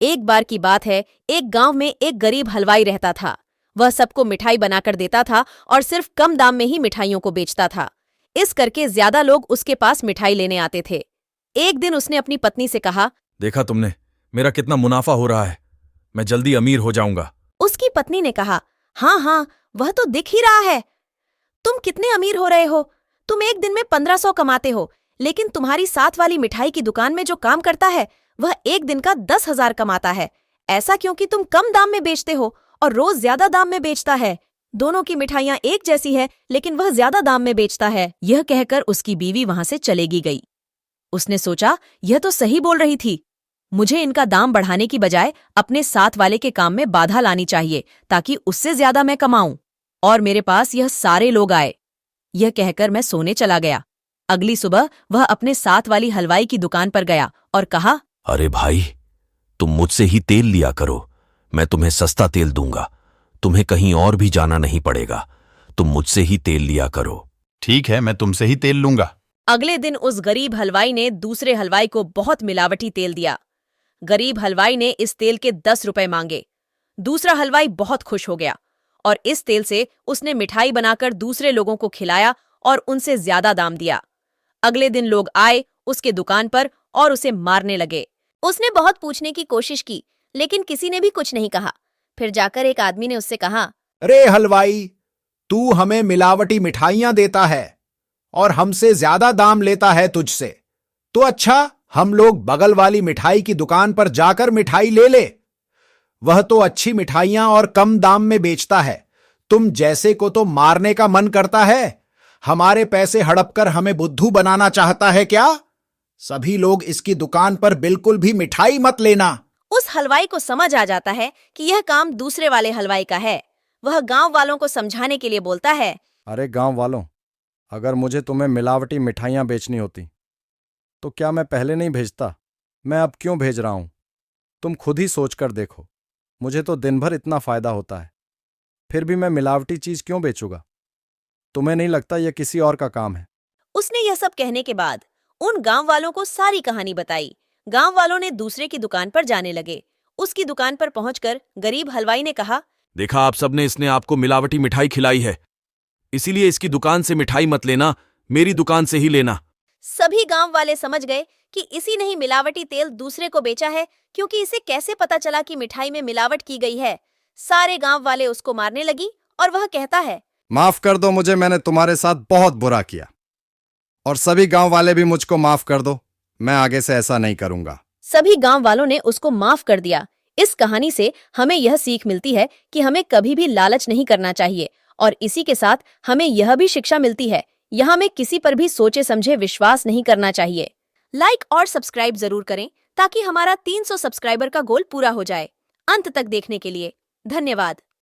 एक बार की बात है, एक गांव में एक गरीब हलवाई रहता था। वह सबको मिठाई बनाकर देता था और सिर्फ कम दाम में ही मिठाइयों को बेचता था। इस करके ज्यादा लोग उसके पास मिठाई लेने आते थे। एक दिन उसने अपनी पत्नी से कहा, देखा तुमने, मेरा कितना मुनाफा हो रहा है। मैं जल्दी अमीर हो जाऊंगा। उसकी पत्नी ने कहा, हाँ हाँ, वह तो दिख ही रहा है। तुम कितने अमीर हो रहे हो? तुम एक दिन में 1500 कमाते हो, लेकिन तुम्हारी साथ वाली मिठाई की दुकान में जो काम करता है वह एक दिन का 10,000 कमाता है। ऐसा क्योंकि तुम कम दाम में बेचते हो और रोज ज्यादा दाम में बेचता है। दोनों की मिठाइयां एक जैसी है, लेकिन वह ज्यादा दाम में बेचता है। यह कहकर उसकी बीवी वहां से चलेगी गई। उसने सोचा, यह तो सही बोल रही थी। मुझे इनका दाम बढ़ाने की बजाय अपने साथ वाले के काम में बाधा लानी चाहिए, ताकि उससे ज्यादा मैं कमाऊं और मेरे पास यह सारे लोग आए। यह कहकर मैं सोने चला गया। अगली सुबह वह अपने साथ वाली हलवाई की दुकान पर गया और कहा, अरे भाई, तुम मुझसे ही तेल लिया करो। मैं तुम्हें सस्ता तेल दूंगा। तुम्हें कहीं और भी जाना नहीं पड़ेगा। तुम मुझसे ही तेल लिया करो। ठीक है, मैं तुमसे ही तेल लूंगा। अगले दिन उस गरीब हलवाई ने दूसरे हलवाई को बहुत मिलावटी तेल दिया। गरीब हलवाई ने इस तेल के 10 रुपए मांगे। दूसरा हलवाई बहुत खुश हो गया और इस तेल से उसने मिठाई बनाकर दूसरे लोगों को खिलाया और उनसे ज्यादा दाम दिया। अगले दिन लोग आए उसके दुकान पर और उसे मारने लगे। उसने बहुत पूछने की कोशिश की, लेकिन किसी ने भी कुछ नहीं कहा। फिर जाकर एक आदमी ने उससे कहा, अरे हलवाई, तू हमें मिलावटी मिठाइयां देता है और हमसे ज्यादा दाम लेता है तुझसे। तो अच्छा, हम लोग बगल वाली मिठाई की दुकान पर जाकर मिठाई ले ले। वह तो अच्छी मिठाइयां और कम दाम में बेचता है। तुम जैसे को तो मारने का मन करता है। हमारे पैसे हड़प कर हमें बुद्धू बनाना चाहता है क्या? सभी लोग इसकी दुकान पर बिल्कुल भी मिठाई मत लेना। उस हलवाई को समझ आ जाता है कि यह काम दूसरे वाले हलवाई का है। वह गांव वालों को समझाने के लिए बोलता है, अरे गांव वालों, अगर मुझे तुम्हें मिलावटी मिठाइयां बेचनी होती तो क्या मैं पहले नहीं भेजता? मैं अब क्यों भेज रहा हूं? तुम खुद ही सोच कर देखो। मुझे तो दिन भर इतना फायदा होता है, फिर भी मैं मिलावटी चीज क्यों बेचूंगा? तुम्हें नहीं लगता यह किसी और का काम है? उसने यह सब कहने के बाद उन गांव वालों को सारी कहानी बताई। गांव वालों ने दूसरे की दुकान पर जाने लगे। उसकी दुकान पर पहुंचकर गरीब हलवाई ने कहा, देखा आप सबने, इसने आपको मिलावटी मिठाई खिलाई है। इसीलिए इसकी दुकान से मिठाई मत लेना, मेरी दुकान से ही लेना। सभी गांव वाले समझ गए कि इसी ने ही मिलावटी तेल दूसरे को बेचा है, क्योंकि इसे कैसे पता चला कि मिठाई में मिलावट की गई है। सारे गांव वाले उसको मारने लगी और वह कहता है, माफ कर दो मुझे, मैंने तुम्हारे साथ बहुत बुरा किया। और सभी गांव वाले भी मुझको माफ कर दो। मैं आगे से ऐसा नहीं करूंगा। सभी गांव वालों ने उसको माफ कर दिया। इस कहानी से हमें यह सीख मिलती है कि हमें कभी भी लालच नहीं करना चाहिए, और इसी के साथ हमें यह भी शिक्षा मिलती है, यहाँ में किसी पर भी सोचे समझे विश्वास नहीं करना चाहिए। लाइक और सब्सक्राइब जरूर करें ताकि हमारा 300 सब्सक्राइबर का गोल पूरा हो जाए। अंत तक देखने के लिए धन्यवाद।